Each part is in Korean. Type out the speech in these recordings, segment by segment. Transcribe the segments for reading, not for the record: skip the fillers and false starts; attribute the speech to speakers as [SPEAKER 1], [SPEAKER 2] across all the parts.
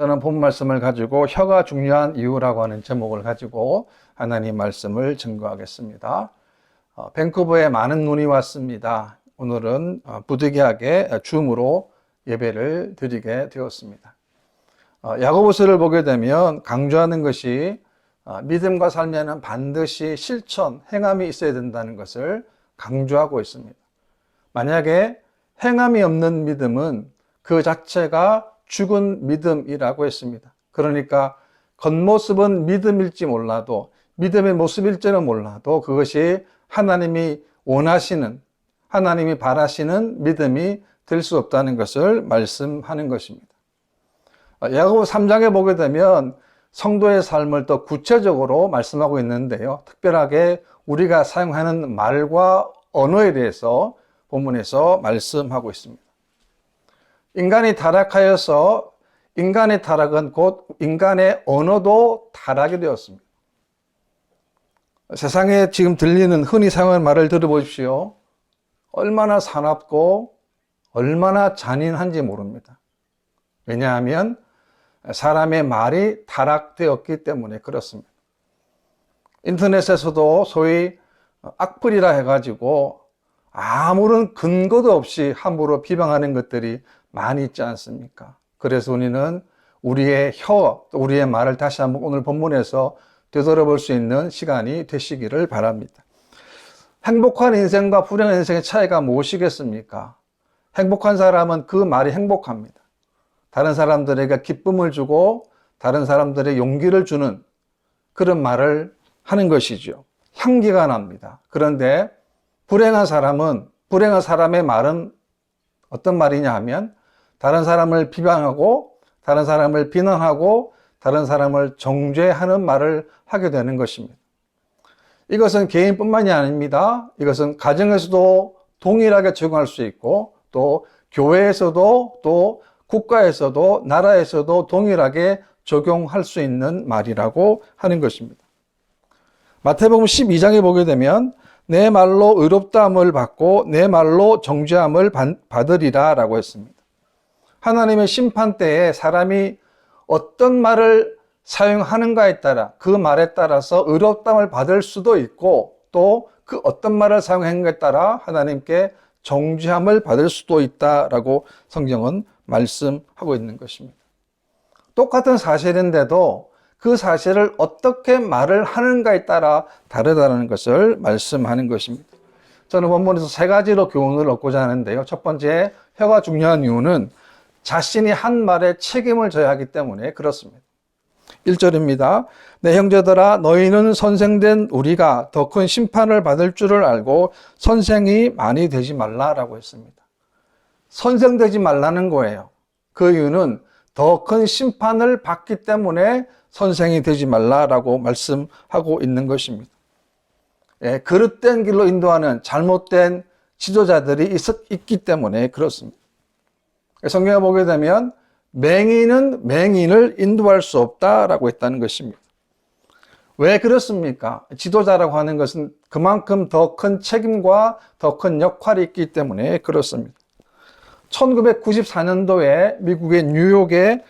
[SPEAKER 1] 저는 본 말씀을 가지고 혀가 중요한 이유라고 하는 제목을 가지고 하나님 말씀을 증거하겠습니다. 밴쿠버에 많은 눈이 왔습니다. 오늘은 부득이하게 줌으로 예배를 드리게 되었습니다. 야고보서를 보게 되면 강조하는 것이 믿음과 삶에는 반드시 실천, 행함이 있어야 된다는 것을 강조하고 있습니다. 만약에 행함이 없는 믿음은 그 자체가 죽은 믿음이라고 했습니다. 그러니까 겉모습은 믿음일지 몰라도, 믿음의 모습일지는 몰라도 그것이 하나님이 원하시는, 하나님이 바라시는 믿음이 될 수 없다는 것을 말씀하는 것입니다. 야고보 3장에 보게 되면 성도의 삶을 더 구체적으로 말씀하고 있는데요. 특별하게 우리가 사용하는 말과 언어에 대해서 본문에서 말씀하고 있습니다. 인간이 타락하여서 인간의 타락은 곧 인간의 언어도 타락이 되었습니다. 세상에 지금 들리는 흔히 사용하는 말을 들어보십시오. 얼마나 사납고 얼마나 잔인한지 모릅니다. 왜냐하면 사람의 말이 타락되었기 때문에 그렇습니다. 인터넷에서도 소위 악플이라 해가지고 아무런 근거도 없이 함부로 비방하는 것들이 많이 있지 않습니까? 그래서 우리는 우리의 혀, 우리의 말을 다시 한번 오늘 본문에서 되돌아볼 수 있는 시간이 되시기를 바랍니다. 행복한 인생과 불행한 인생의 차이가 무엇이겠습니까? 행복한 사람은 그 말이 행복합니다. 다른 사람들에게 기쁨을 주고 다른 사람들에게 용기를 주는 그런 말을 하는 것이죠. 향기가 납니다. 그런데 불행한 사람의 말은 어떤 말이냐 하면 다른 사람을 비방하고 다른 사람을 비난하고 다른 사람을 정죄하는 말을 하게 되는 것입니다. 이것은 개인뿐만이 아닙니다. 이것은 가정에서도 동일하게 적용할 수 있고 또 교회에서도 또 국가에서도 나라에서도 동일하게 적용할 수 있는 말이라고 하는 것입니다. 마태복음 12장에 보게 되면 내 말로 의롭다함을 받고 내 말로 정죄함을 받으리라 라고 했습니다. 하나님의 심판 때에 사람이 어떤 말을 사용하는가에 따라 그 말에 따라서 의롭다함을 받을 수도 있고 또 그 어떤 말을 사용하는가에 따라 하나님께 정죄함을 받을 수도 있다라고 성경은 말씀하고 있는 것입니다. 똑같은 사실인데도 그 사실을 어떻게 말을 하는가에 따라 다르다는 것을 말씀하는 것입니다. 저는 본문에서 세 가지로 교훈을 얻고자 하는데요. 첫 번째, 혀가 중요한 이유는 자신이 한 말에 책임을 져야 하기 때문에 그렇습니다. 1절입니다. 내 형제들아 너희는 선생된 우리가 더 큰 심판을 받을 줄을 알고 선생이 많이 되지 말라라고 했습니다. 선생되지 말라는 거예요. 그 이유는 더 큰 심판을 받기 때문에 선생이 되지 말라라고 말씀하고 있는 것입니다. 그릇된 길로 인도하는 잘못된 지도자들이 있기 때문에 그렇습니다. 성경에 보게 되면 맹인은 맹인을 인도할 수 없다라고 했다는 것입니다. 왜 그렇습니까? 지도자라고 하는 것은 그만큼 더 큰 책임과 더 큰 역할이 있기 때문에 그렇습니다. 1994년도에 미국의 뉴욕의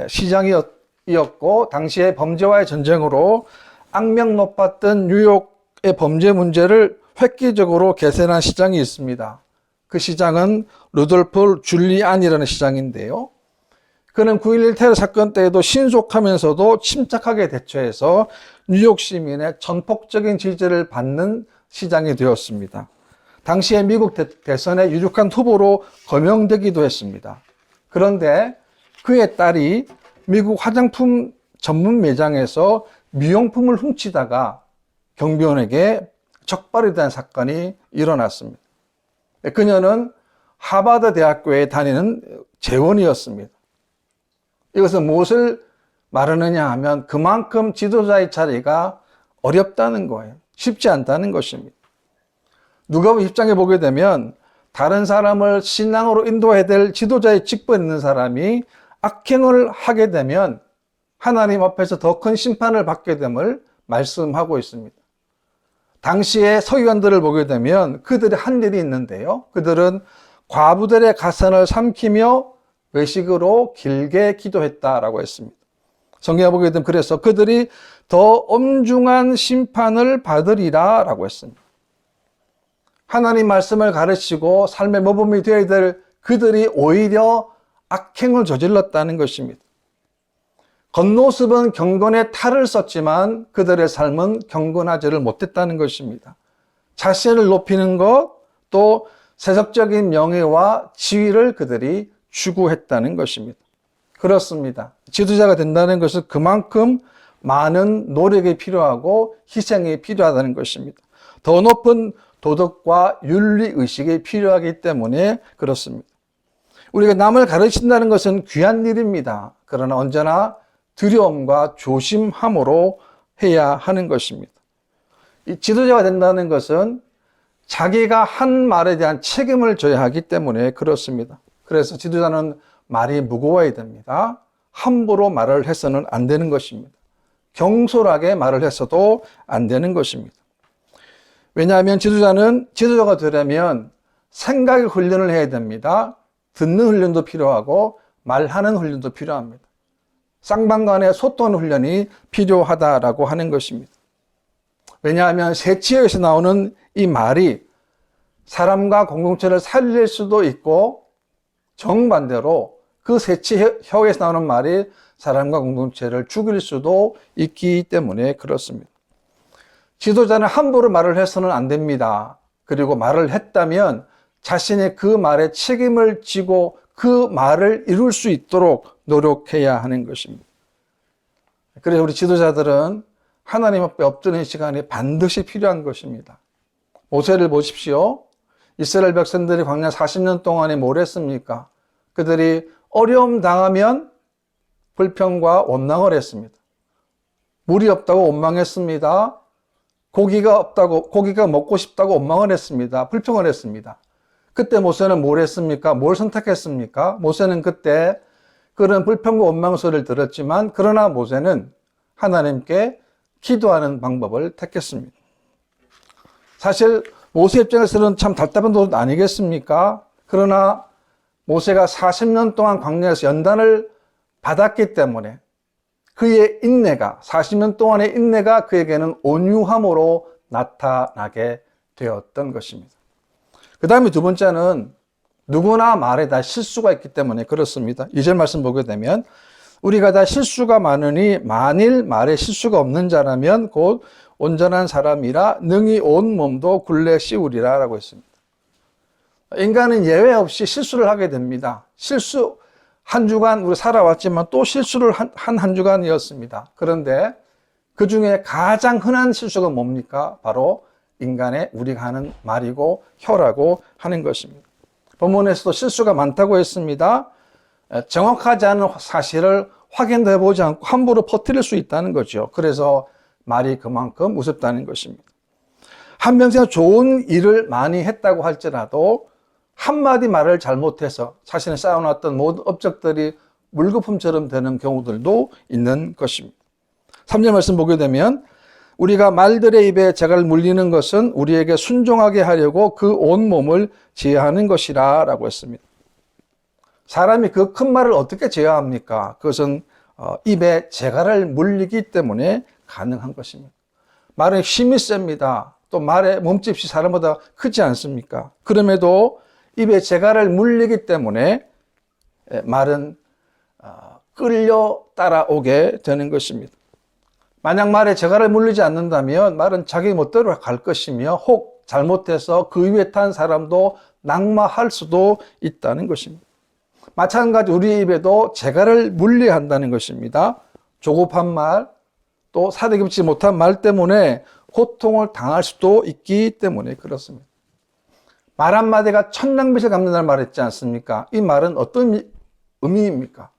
[SPEAKER 1] 시장이었고 당시에 범죄와의 전쟁으로 악명 높았던 뉴욕의 범죄 문제를 획기적으로 개선한 시장이 있습니다. 그 시장은 루돌프 줄리안이라는 시장인데요. 그는 9.11 테러 사건 때에도 신속하면서도 침착하게 대처해서 뉴욕 시민의 전폭적인 지지를 받는 시장이 되었습니다. 당시에 미국 대선의 유력한 후보로 거명되기도 했습니다. 그런데 그의 딸이 미국 화장품 전문 매장에서 미용품을 훔치다가 경비원에게 적발이 된 사건이 일어났습니다. 그녀는 하버드 대학교에 다니는 재원이었습니다. 이것은 무엇을 말하느냐 하면 그만큼 지도자의 자리가 어렵다는 거예요. 쉽지 않다는 것입니다. 누가복음 10장에 보게 되면 다른 사람을 신앙으로 인도해야 될 지도자의 직분에 있는 사람이 악행을 하게 되면 하나님 앞에서 더 큰 심판을 받게 됨을 말씀하고 있습니다. 당시의 서기관들을 보게 되면 그들이 한 일이 있는데요. 그들은 과부들의 가산을 삼키며 외식으로 길게 기도했다라고 했습니다. 성경에 보게 되면 그래서 그들이 더 엄중한 심판을 받으리라 라고 했습니다. 하나님 말씀을 가르치고 삶의 모범이 되어야 될 그들이 오히려 악행을 저질렀다는 것입니다. 겉모습은 경건의 탈을 썼지만 그들의 삶은 경건하지를 못했다는 것입니다. 자신을 높이는 것, 또 세속적인 명예와 지위를 그들이 추구했다는 것입니다. 그렇습니다. 지도자가 된다는 것은 그만큼 많은 노력이 필요하고 희생이 필요하다는 것입니다. 더 높은 도덕과 윤리의식이 필요하기 때문에 그렇습니다. 우리가 남을 가르친다는 것은 귀한 일입니다. 그러나 언제나 두려움과 조심함으로 해야 하는 것입니다. 이 지도자가 된다는 것은 자기가 한 말에 대한 책임을 져야 하기 때문에 그렇습니다. 그래서 지도자는 말이 무거워야 됩니다. 함부로 말을 해서는 안 되는 것입니다. 경솔하게 말을 해서도 안 되는 것입니다. 왜냐하면 지도자가 되려면 생각의 훈련을 해야 됩니다. 듣는 훈련도 필요하고 말하는 훈련도 필요합니다. 쌍방간의 소통 훈련이 필요하다라고 하는 것입니다. 왜냐하면 세치어에서 나오는 이 말이 사람과 공동체를 살릴 수도 있고 정반대로 그 세치혀에서 나오는 말이 사람과 공동체를 죽일 수도 있기 때문에 그렇습니다. 지도자는 함부로 말을 해서는 안 됩니다. 그리고 말을 했다면 자신의 그 말에 책임을 지고 그 말을 이룰 수 있도록 노력해야 하는 것입니다. 그래서 우리 지도자들은 하나님 앞에 엎드리는 시간이 반드시 필요한 것입니다. 모세를 보십시오. 이스라엘 백성들이 광야 40년 동안에 뭘 했습니까? 그들이 어려움 당하면 불평과 원망을 했습니다. 물이 없다고 원망했습니다. 고기가 먹고 싶다고 원망을 했습니다. 불평을 했습니다. 그때 모세는 뭘 했습니까? 뭘 선택했습니까? 모세는 그때 그런 불평과 원망 소리를 들었지만 그러나 모세는 하나님께 기도하는 방법을 택했습니다. 사실 모세 입장에서는 참 답답한 도도 아니겠습니까? 그러나 모세가 40년 동안 광야에서 연단을 받았기 때문에 그의 인내가 40년 동안의 인내가 그에게는 온유함으로 나타나게 되었던 것입니다. 그 다음에 두 번째는 누구나 말에 다 실수가 있기 때문에 그렇습니다. 2절 말씀 보게 되면 우리가 다 실수가 많으니 만일 말에 실수가 없는 자라면 곧 온전한 사람이라 능히 온 몸도 굴레 씌우리라 라고 했습니다. 인간은 예외 없이 실수를 하게 됩니다. 실수 한 주간 우리 살아왔지만 또 실수를 한 주간이었습니다. 그런데 그 중에 가장 흔한 실수가 뭡니까? 바로 인간의 우리가 하는 말이고 혀라고 하는 것입니다. 본문에서도 실수가 많다고 했습니다. 정확하지 않은 사실을 확인도 해보지 않고 함부로 퍼뜨릴 수 있다는 거죠. 그래서 말이 그만큼 무섭다는 것입니다. 한평생 좋은 일을 많이 했다고 할지라도 한마디 말을 잘못해서 자신이 쌓아놨던 모든 업적들이 물거품처럼 되는 경우들도 있는 것입니다. 3절 말씀 보게 되면 우리가 말들의 입에 재갈을 물리는 것은 우리에게 순종하게 하려고 그 온 몸을 제어하는 것이라 라고 했습니다. 사람이 그 큰 말을 어떻게 제어합니까? 그것은 입에 재갈을 물리기 때문에 가능한 것입니다. 말은 힘이 셉니다. 또 말의 몸집이 사람보다 크지 않습니까? 그럼에도 입에 재갈을 물리기 때문에 말은 끌려 따라오게 되는 것입니다. 만약 말에 재갈을 물리지 않는다면 말은 자기 멋대로 갈 것이며 혹 잘못해서 그 위에 탄 사람도 낙마할 수도 있다는 것입니다. 마찬가지 우리 입에도 재갈을 물려야 한다는 것입니다. 조급한 말, 또 사대깁지 못한 말 때문에 고통을 당할 수도 있기 때문에 그렇습니다. 말 한마디가 천냥빚을 갚는다는 말을 했지 않습니까? 이 말은 어떤 의미입니까?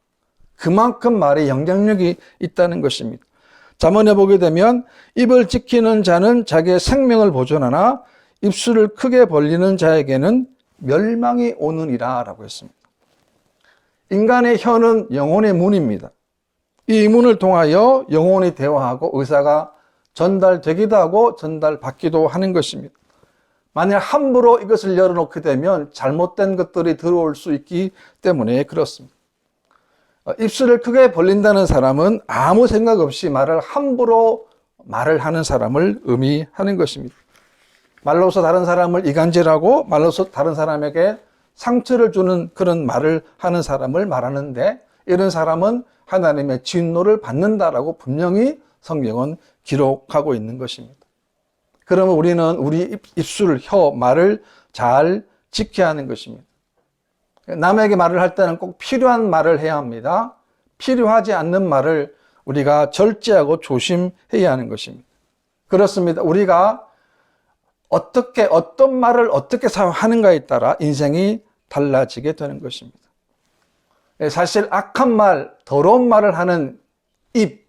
[SPEAKER 1] 그만큼 말에 영향력이 있다는 것입니다. 잠언에 보게 되면 입을 지키는 자는 자기의 생명을 보존하나 입술을 크게 벌리는 자에게는 멸망이 오느니라 라고 했습니다. 인간의 혀는 영혼의 문입니다. 이 문을 통하여 영혼이 대화하고 의사가 전달되기도 하고 전달받기도 하는 것입니다. 만약 함부로 이것을 열어놓게 되면 잘못된 것들이 들어올 수 있기 때문에 그렇습니다. 입술을 크게 벌린다는 사람은 아무 생각 없이 함부로 말을 하는 사람을 의미하는 것입니다. 말로서 다른 사람을 이간질하고 말로서 다른 사람에게 상처를 주는 그런 말을 하는 사람을 말하는데, 이런 사람은 하나님의 진노를 받는다라고 분명히 성경은 기록하고 있는 것입니다. 그러면 우리는 우리 입술, 혀, 말을 잘 지켜야 하는 것입니다. 남에게 말을 할 때는 꼭 필요한 말을 해야 합니다. 필요하지 않는 말을 우리가 절제하고 조심해야 하는 것입니다. 그렇습니다. 우리가 어떤 말을 어떻게 사용하는가에 따라 인생이 달라지게 되는 것입니다. 사실 악한 말, 더러운 말을 하는 입,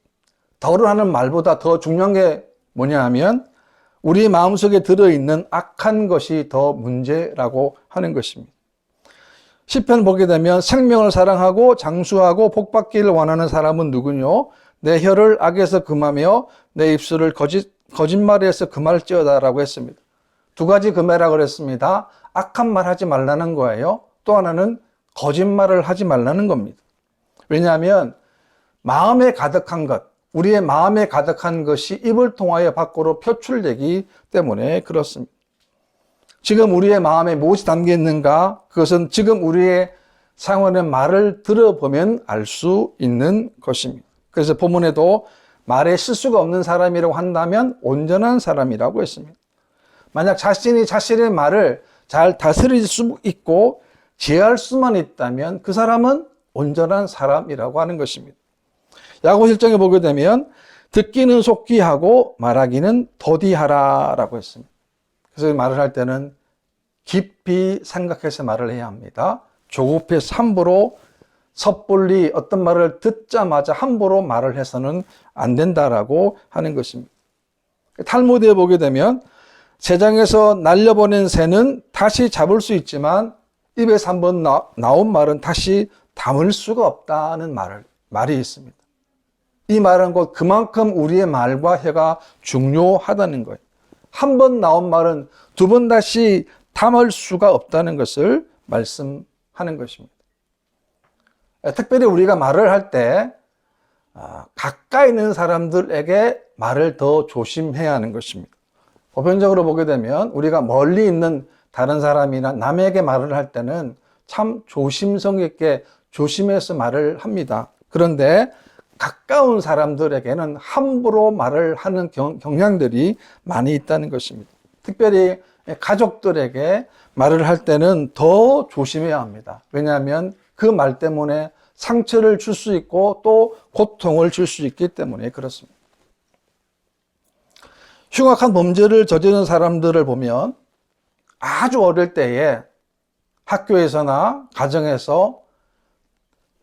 [SPEAKER 1] 더러워하는 말보다 더 중요한 게 뭐냐 하면 우리 마음속에 들어있는 악한 것이 더 문제라고 하는 것입니다. 시편 보게 되면 생명을 사랑하고 장수하고 복받기를 원하는 사람은 누구뇨? 내 혀를 악에서 금하며 내 입술을 거짓말에서 금할지어다라고 했습니다. 두 가지 금해라고 그랬습니다. 악한 말 하지 말라는 거예요. 또 하나는 거짓말을 하지 말라는 겁니다. 왜냐하면 마음에 가득한 것, 우리의 마음에 가득한 것이 입을 통하여 밖으로 표출되기 때문에 그렇습니다. 지금 우리의 마음에 무엇이 담겨 있는가? 그것은 지금 우리의 사용하는 말을 들어보면 알 수 있는 것입니다. 그래서 본문에도 말에 실수가 없는 사람이라고 한다면 온전한 사람이라고 했습니다. 만약 자신이 자신의 말을 잘 다스릴 수 있고 제어할 수만 있다면 그 사람은 온전한 사람이라고 하는 것입니다. 야고보 1장에 보게 되면 듣기는 속히 하고 말하기는 더디하라라고 했습니다. 그래서 말을 할 때는 깊이 생각해서 말을 해야 합니다. 조급해서 함부로 섣불리 어떤 말을 듣자마자 함부로 말을 해서는 안 된다라고 하는 것입니다. 탈무드에 보게 되면 세상에서 날려보낸 새는 다시 잡을 수 있지만 입에서 한번 나온 말은 다시 담을 수가 없다는 말이 있습니다. 이 말은 곧 그만큼 우리의 말과 혀가 중요하다는 거예요. 한 번 나온 말은 두 번 다시 담을 수가 없다는 것을 말씀하는 것입니다. 특별히 우리가 말을 할 때 가까이 있는 사람들에게 말을 더 조심해야 하는 것입니다. 보편적으로 보게 되면 우리가 멀리 있는 다른 사람이나 남에게 말을 할 때는 참 조심성 있게 조심해서 말을 합니다. 그런데 가까운 사람들에게는 함부로 말을 하는 경향들이 많이 있다는 것입니다. 특별히 가족들에게 말을 할 때는 더 조심해야 합니다. 왜냐하면 그 말 때문에 상처를 줄 수 있고 또 고통을 줄 수 있기 때문에 그렇습니다. 흉악한 범죄를 저지른 사람들을 보면 아주 어릴 때에 학교에서나 가정에서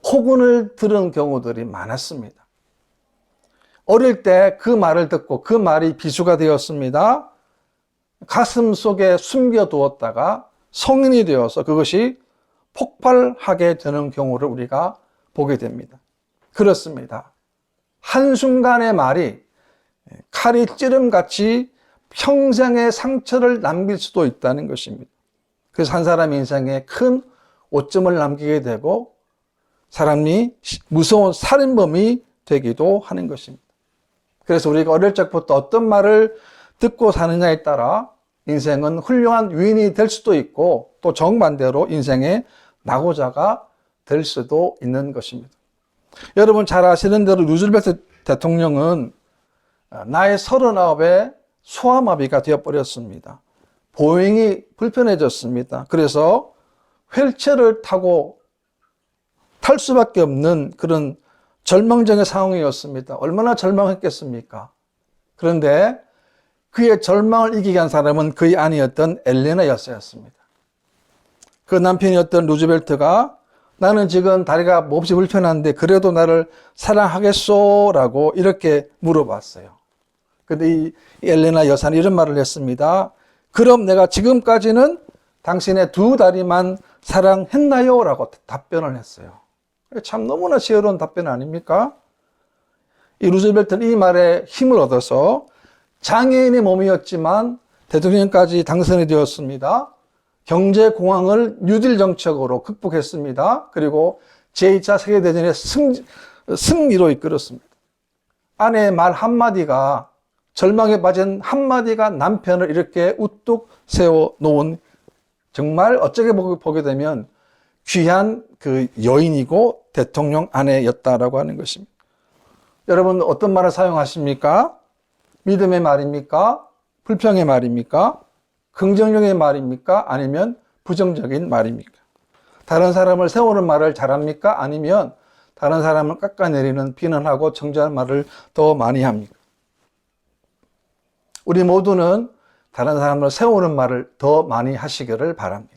[SPEAKER 1] 폭언을 들은 경우들이 많았습니다. 어릴 때 그 말을 듣고 그 말이 비수가 되었습니다. 가슴 속에 숨겨두었다가 성인이 되어서 그것이 폭발하게 되는 경우를 우리가 보게 됩니다. 그렇습니다. 한순간의 말이 칼이 찌름같이 평생의 상처를 남길 수도 있다는 것입니다. 그래서 한 사람 인생에 큰 오점을 남기게 되고 사람이 무서운 살인범이 되기도 하는 것입니다. 그래서 우리가 어릴 적부터 어떤 말을 듣고 사느냐에 따라 인생은 훌륭한 위인이 될 수도 있고 또 정반대로 인생의 낙오자가 될 수도 있는 것입니다. 여러분 잘 아시는 대로 루즈벨트 대통령은 나이 39에 소아마비가 되어버렸습니다. 보행이 불편해졌습니다. 그래서 휠체어를 타고 탈 수밖에 없는 그런 절망적인 상황이었습니다. 얼마나 절망했겠습니까? 그런데 그의 절망을 이기게 한 사람은 그의 아내였던 엘레나 여사였습니다. 그 남편이었던 루즈벨트가 나는 지금 다리가 몹시 불편한데 그래도 나를 사랑하겠소? 라고 이렇게 물어봤어요. 근데 이 엘레나 여사는 이런 말을 했습니다. 그럼 내가 지금까지는 당신의 두 다리만 사랑했나요? 라고 답변을 했어요. 참 너무나 지혜로운 답변 아닙니까? 이 루즈벨트는 이 말에 힘을 얻어서 장애인의 몸이었지만 대통령까지 당선이 되었습니다. 경제 공황을 뉴딜 정책으로 극복했습니다. 그리고 제2차 세계대전의 승리로 이끌었습니다. 아내의 말 한마디가, 절망에 빠진 한마디가 남편을 이렇게 우뚝 세워놓은, 정말 어쩌게 보게 되면 귀한 그 여인이고 대통령 아내였다라고 하는 것입니다. 여러분, 어떤 말을 사용하십니까? 믿음의 말입니까? 불평의 말입니까? 긍정적인 말입니까? 아니면 부정적인 말입니까? 다른 사람을 세우는 말을 잘합니까? 아니면 다른 사람을 깎아내리는, 비난하고 정죄하는 말을 더 많이 합니까? 우리 모두는 다른 사람을 세우는 말을 더 많이 하시기를 바랍니다.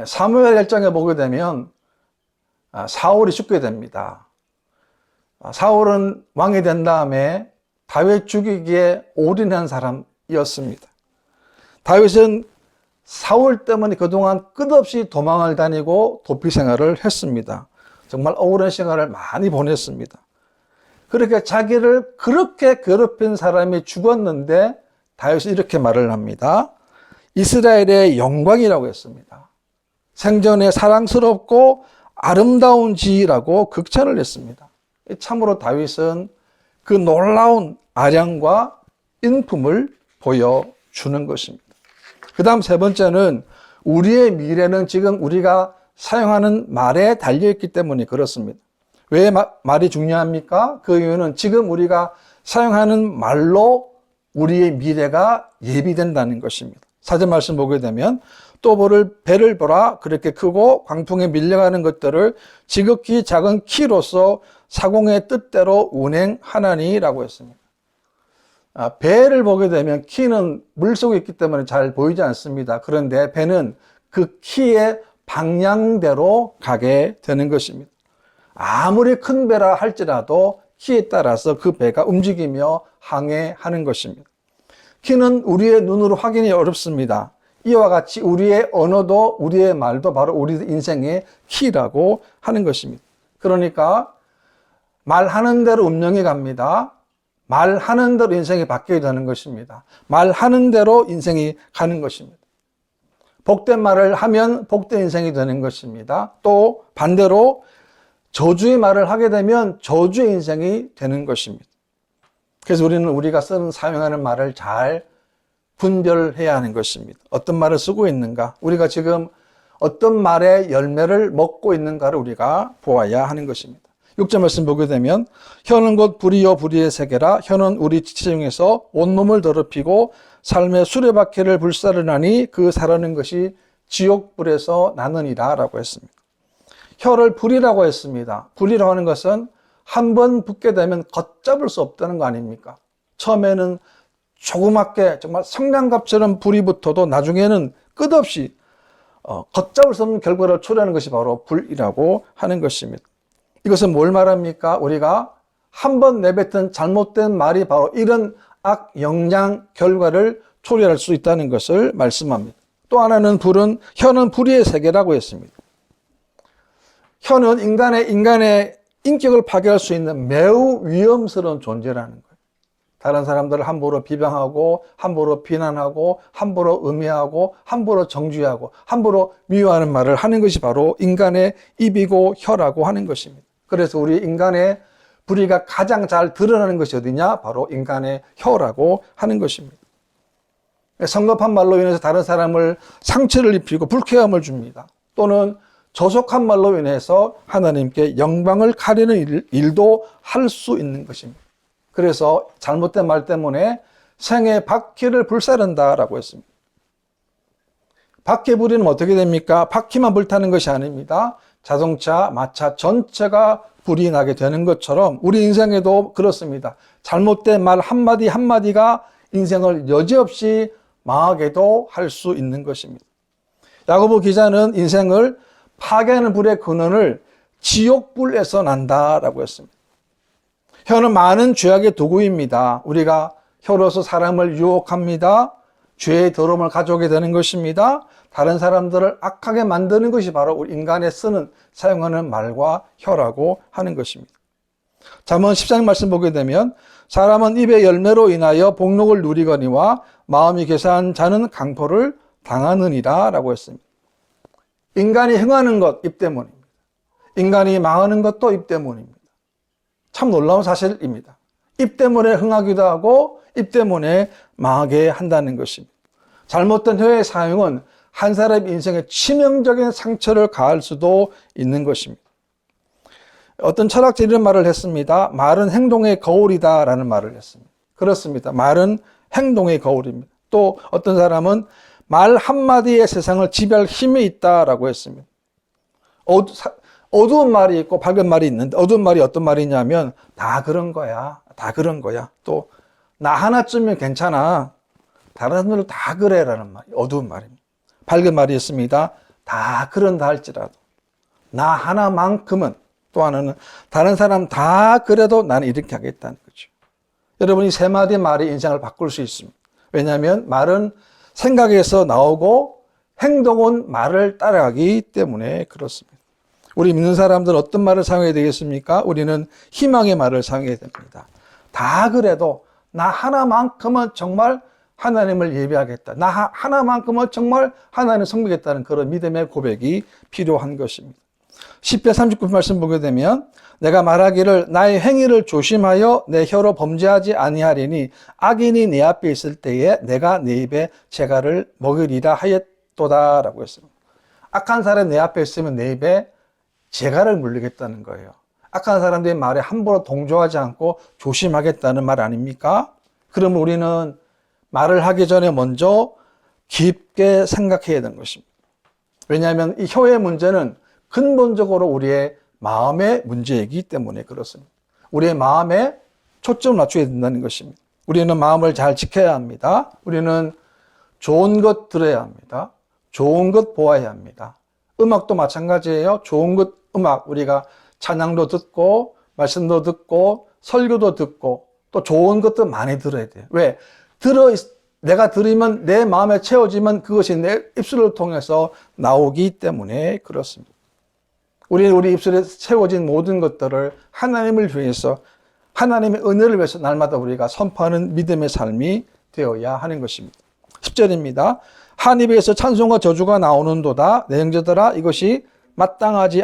[SPEAKER 1] 사무엘 1장에 보게 되면 사울이 죽게 됩니다. 사울은 왕이 된 다음에 다윗 죽이기에 올인한 사람이었습니다. 다윗은 사울 때문에 그동안 끝없이 도망을 다니고 도피 생활을 했습니다. 정말 억울한 시간을 많이 보냈습니다. 그렇게 자기를 그렇게 괴롭힌 사람이 죽었는데 다윗이 이렇게 말을 합니다. 이스라엘의 영광이라고 했습니다. 생전에 사랑스럽고 아름다운 지라고 극찬을 했습니다. 참으로 다윗은 그 놀라운 아량과 인품을 보여주는 것입니다. 그 다음 세 번째는 우리의 미래는 지금 우리가 사용하는 말에 달려있기 때문에 그렇습니다. 왜 말이 중요합니까? 그 이유는 지금 우리가 사용하는 말로 우리의 미래가 예비된다는 것입니다. 사전 말씀 보게 되면 또 배를 보라, 그렇게 크고 광풍에 밀려가는 것들을 지극히 작은 키로서 사공의 뜻대로 운행하나니라고 했습니다. 배를 보게 되면 키는 물속에 있기 때문에 잘 보이지 않습니다. 그런데 배는 그 키의 방향대로 가게 되는 것입니다. 아무리 큰 배라 할지라도 키에 따라서 그 배가 움직이며 항해하는 것입니다. 키는 우리의 눈으로 확인이 어렵습니다. 이와 같이 우리의 언어도, 우리의 말도 바로 우리 인생의 키라고 하는 것입니다. 그러니까 말하는 대로 운명이 갑니다. 말하는 대로 인생이 바뀌게 되는 것입니다. 말하는 대로 인생이 가는 것입니다. 복된 말을 하면 복된 인생이 되는 것입니다. 또 반대로 저주의 말을 하게 되면 저주의 인생이 되는 것입니다. 그래서 우리는 우리가 사용하는 말을 잘 분별해야 하는 것입니다. 어떤 말을 쓰고 있는가? 우리가 지금 어떤 말의 열매를 먹고 있는가를 우리가 보아야 하는 것입니다. 6절 말씀 보게 되면 혀는 곧 불이요 불의의 세계라. 혀는 우리 지체 중에서 온몸을 더럽히고 삶의 수레바퀴를 불사르나니 그 사르는 것이 지옥불에서 나느니라 라고 했습니다. 혀를 불이라고 했습니다. 불이라고 하는 것은 한 번 붙게 되면 걷잡을 수 없다는 거 아닙니까? 처음에는 조그맣게 정말 성냥갑처럼 불이 붙어도 나중에는 끝없이 걷잡을 수 없는 결과를 초래하는 것이 바로 불이라고 하는 것입니다. 이것은 뭘 말합니까? 우리가 한 번 내뱉은 잘못된 말이 바로 이런 악영향 결과를 초래할 수 있다는 것을 말씀합니다. 또 하나는 혀는 불의의 세계라고 했습니다. 혀는 인간의 인격을 파괴할 수 있는 매우 위험스러운 존재라는 거예요. 다른 사람들을 함부로 비방하고, 함부로 비난하고, 함부로 음해하고, 함부로 정죄하고, 함부로 미워하는 말을 하는 것이 바로 인간의 입이고 혀라고 하는 것입니다. 그래서 우리 인간의 불의가 가장 잘 드러나는 것이 어디냐? 바로 인간의 혀라고 하는 것입니다. 성급한 말로 인해서 다른 사람을 상처를 입히고 불쾌함을 줍니다. 또는 저속한 말로 인해서 하나님께 영광을 가리는 일도 할 수 있는 것입니다. 그래서 잘못된 말 때문에 생의 바퀴를 불사른다라고 했습니다. 바퀴 불이는 어떻게 됩니까? 바퀴만 불타는 것이 아닙니다. 자동차, 마차 전체가 불이 나게 되는 것처럼 우리 인생에도 그렇습니다. 잘못된 말 한마디 한마디가 인생을 여지없이 망하게도 할 수 있는 것입니다. 야고보 기자는 인생을 파괴하는 불의 근원을 지옥불에서 난다라고 했습니다. 혀는 많은 죄악의 도구입니다. 우리가 혀로서 사람을 유혹합니다. 죄의 더러움을 가져오게 되는 것입니다. 다른 사람들을 악하게 만드는 것이 바로 우리 인간의 사용하는 말과 혀라고 하는 것입니다. 잠언 14장 말씀 보게 되면 사람은 입의 열매로 인하여 복록을 누리거니와 마음이 계산한 자는 강포를 당하느니라 라고 했습니다. 인간이 행하는 것, 입 때문입니다. 인간이 망하는 것도 입 때문입니다. 참 놀라운 사실입니다. 입 때문에 흥하기도 하고 입 때문에 망하게 한다는 것입니다. 잘못된 혀의 사용은 한 사람의 인생에 치명적인 상처를 가할 수도 있는 것입니다. 어떤 철학자는 이런 말을 했습니다. 말은 행동의 거울이다 라는 말을 했습니다. 그렇습니다. 말은 행동의 거울입니다. 또 어떤 사람은 말 한마디에 세상을 지배할 힘이 있다라고 했습니다. 어두운 말이 있고 밝은 말이 있는데 어두운 말이 어떤 말이냐면 다 그런 거야. 다 그런 거야. 또 나 하나쯤이면 괜찮아. 다른 사람들 다 그래라는 말. 어두운 말입니다. 밝은 말이 있습니다. 다 그런다 할지라도 나 하나만큼은 또 하나는 다른 사람 다 그래도 나는 이렇게 하겠다는 거죠. 여러분이 세 마디 말이 인생을 바꿀 수 있습니다. 왜냐하면 말은 생각에서 나오고 행동은 말을 따라가기 때문에 그렇습니다. 우리 믿는 사람들은 어떤 말을 사용해야 되겠습니까? 우리는 희망의 말을 사용해야 됩니다. 다 그래도 나 하나만큼은 정말 하나님을 예배하겠다. 나 하나만큼은 정말 하나님을 섬기겠다는 그런 믿음의 고백이 필요한 것입니다. 10편 39편 말씀 보게 되면 내가 말하기를 나의 행위를 조심하여 내 혀로 범죄하지 아니하리니 악인이 내 앞에 있을 때에 내가 내 입에 재갈을 먹으리라 하였도다 라고 했습니다. 악한 사람이 내 앞에 있으면 내 입에 재갈을 물리겠다는 거예요. 악한 사람들의 말에 함부로 동조하지 않고 조심하겠다는 말 아닙니까? 그러면 우리는 말을 하기 전에 먼저 깊게 생각해야 되는 것입니다. 왜냐하면 이 혀의 문제는 근본적으로 우리의 마음의 문제이기 때문에 그렇습니다. 우리의 마음에 초점을 맞춰야 된다는 것입니다. 우리는 마음을 잘 지켜야 합니다. 우리는 좋은 것 들어야 합니다. 좋은 것 보아야 합니다. 음악도 마찬가지예요. 좋은 것 음악 우리가 찬양도 듣고 말씀도 듣고 설교도 듣고 또 좋은 것도 많이 들어야 돼요. 왜? 내가 들으면 내 마음에 채워지면 그것이 내 입술을 통해서 나오기 때문에 그렇습니다. 우리는 우리 입술에 채워진 모든 것들을 하나님을 위해서 하나님의 은혜를 위해서 날마다 우리가 선포하는 믿음의 삶이 되어야 하는 것입니다. 10절입니다. 한 입에서 찬송과 저주가 나오는도다. 내 형제들아 이것이 마땅하지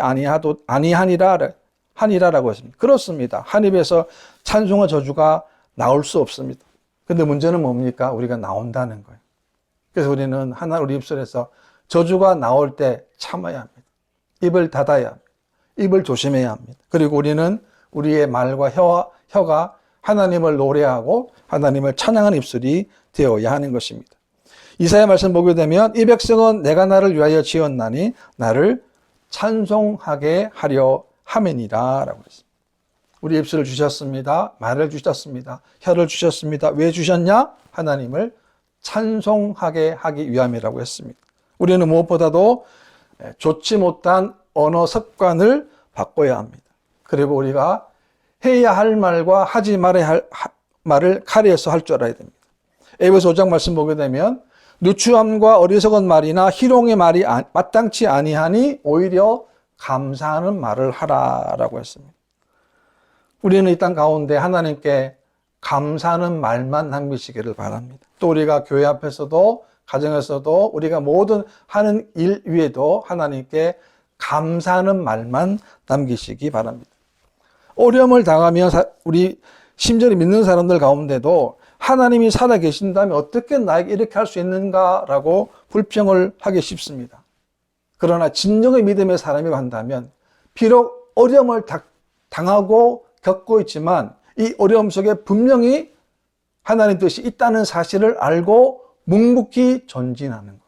[SPEAKER 1] 아니하니라라고 했습니다. 그렇습니다. 한 입에서 찬송과 저주가 나올 수 없습니다. 근데 문제는 뭡니까? 우리가 나온다는 거예요. 그래서 우리는 우리 입술에서 저주가 나올 때 참아야 합니다. 입을 닫아야 합니다. 입을 조심해야 합니다. 그리고 우리는 우리의 말과 혀가 하나님을 노래하고 하나님을 찬양하는 입술이 되어야 하는 것입니다. 이사야 말씀 보게 되면 이 백성은 내가 나를 위하여 지었나니 나를 찬송하게 하려 함이니라 라고 했습니다. 우리 입술을 주셨습니다. 말을 주셨습니다. 혀를 주셨습니다. 왜 주셨냐? 하나님을 찬송하게 하기 위함이라고 했습니다. 우리는 무엇보다도 좋지 못한 언어 습관을 바꿔야 합니다. 그리고 우리가 해야 할 말과 하지 말아야 할 말을 가려서 할 줄 알아야 됩니다. 에베소 5장 말씀 보게 되면 누추함과 어리석은 말이나 희롱의 말이 마땅치 아니하니 오히려 감사하는 말을 하라라고 했습니다. 우리는 이 땅 가운데 하나님께 감사하는 말만 남기시기를 바랍니다. 또 우리가 교회 앞에서도 가정에서도 우리가 모든 하는 일 위에도 하나님께 감사하는 말만 남기시기 바랍니다. 어려움을 당하면 우리 심지어 믿는 사람들 가운데도 하나님이 살아계신다면 어떻게 나에게 이렇게 할 수 있는가라고 불평을 하기 쉽습니다. 그러나 진정의 믿음의 사람이라고 한다면 비록 어려움을 당하고 겪고 있지만 이 어려움 속에 분명히 하나님 뜻이 있다는 사실을 알고 묵묵히 전진하는 거예요.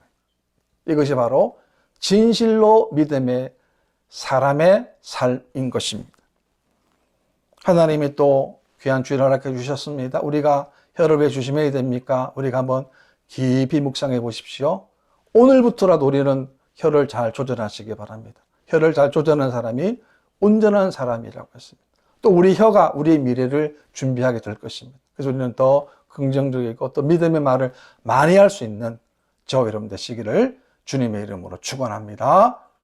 [SPEAKER 1] 이것이 바로 진실로 믿음의 사람의 삶인 것입니다. 하나님이 또 귀한 주일을 허락해 주셨습니다. 우리가 혀를 왜 조심해야 됩니까? 우리가 한번 깊이 묵상해 보십시오. 오늘부터라도 우리는 혀를 잘 조절하시기 바랍니다. 혀를 잘 조절하는 사람이 온전한 사람이라고 했습니다. 또 우리 혀가 우리의 미래를 준비하게 될 것입니다. 그래서 우리는 더 긍정적이고 또 믿음의 말을 많이 할 수 있는 저 여러분 되시기를 주님의 이름으로 축원합니다.